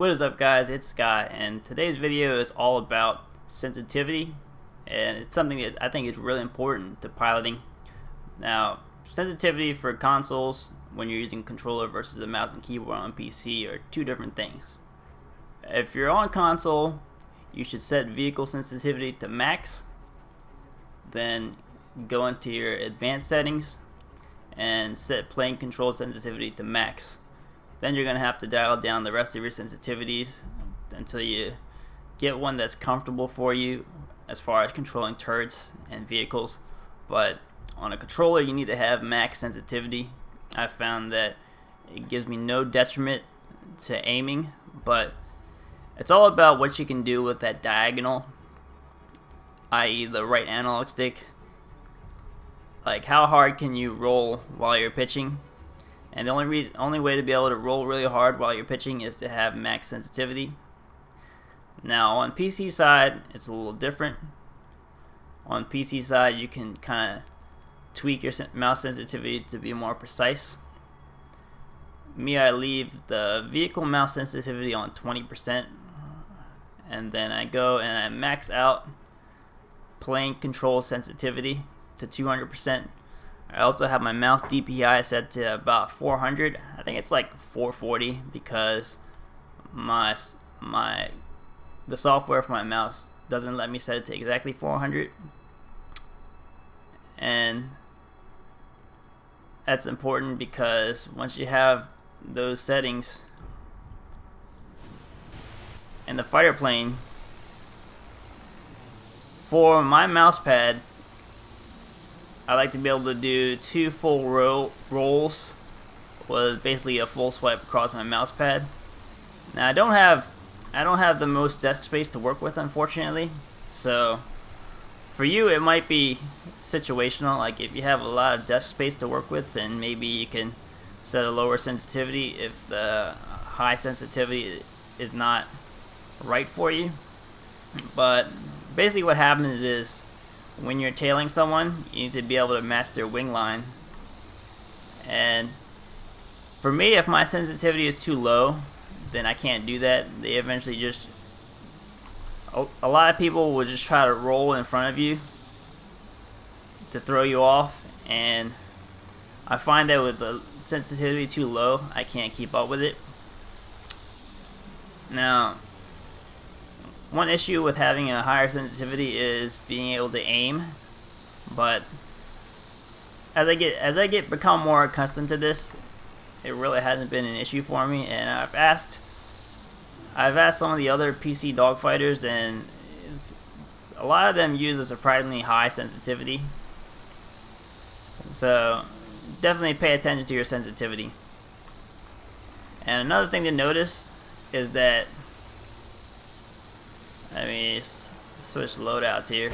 What is up, guys? It's Sky, and today's video is all about sensitivity, and it's something that I think is really important to piloting. Now, sensitivity for consoles when you're using controller versus a mouse and keyboard on PC are two different things. If you're on console, you should set vehicle sensitivity to max, then go into your advanced settings and set plane control sensitivity to max. Then you're going to have to dial down the rest of your sensitivities until you get one that's comfortable for you as far as controlling turrets and vehicles. But on a controller, you need to have max sensitivity. I found that it gives me no detriment to aiming, but it's all about what you can do with that diagonal, i.e. the right analog stick. Like, how hard can you roll while you're pitching? And the only way to be able to roll really hard while you're pitching is to have max sensitivity. Now on PC side, it's a little different. On PC side, you can kind of tweak your mouse sensitivity to be more precise. Me, I leave the vehicle mouse sensitivity on 20%, and then I go and I max out plane control sensitivity to 200%. I also have my mouse DPI set to about 400. I think it's like 440 because the software for my mouse doesn't let me set it to exactly 400. And that's important because once you have those settings in the fighter plane, for my mouse pad, I like to be able to do two full rolls with basically a full swipe across my mouse pad. Now I don't have the most desk space to work with, unfortunately. So for you, it might be situational. Like if you have a lot of desk space to work with, then maybe you can set a lower sensitivity if the high sensitivity is not right for you. But basically what happens is, when you're tailing someone, you need to be able to match their wing line. And for me, if my sensitivity is too low, then I can't do that. They eventually just... A lot of people will just try to roll in front of you to throw you off, and I find that with the sensitivity too low, I can't keep up with it. Now, one issue with having a higher sensitivity is being able to aim, but as I become more accustomed to this, it really hasn't been an issue for me. And I've asked some of the other PC dogfighters, and a lot of them use a surprisingly high sensitivity. So definitely pay attention to your sensitivity. And another thing to notice is that, let me switch loadouts here.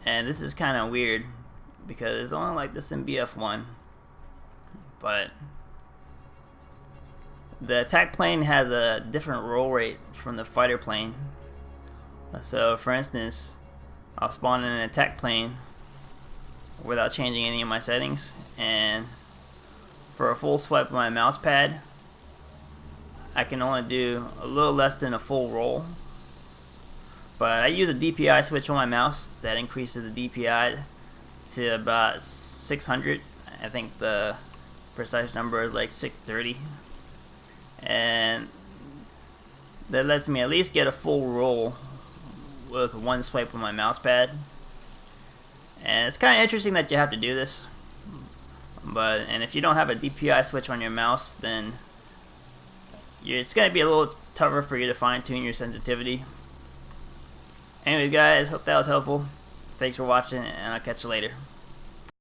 And this is kind of weird because it's only like this in BF1. But the attack plane has a different roll rate from the fighter plane. So for instance, I'll spawn in an attack plane without changing any of my settings, and for a full swipe of my mouse pad, I can only do a little less than a full roll. But I use a DPI switch on my mouse that increases the DPI to about 600. I think the precise number is like 630. And that lets me at least get a full roll with one swipe of my mouse pad. And it's kind of interesting that you have to do this. And if you don't have a DPI switch on your mouse, then it's going to be a little tougher for you to fine-tune your sensitivity. Anyways, guys, hope that was helpful. Thanks for watching, and I'll catch you later.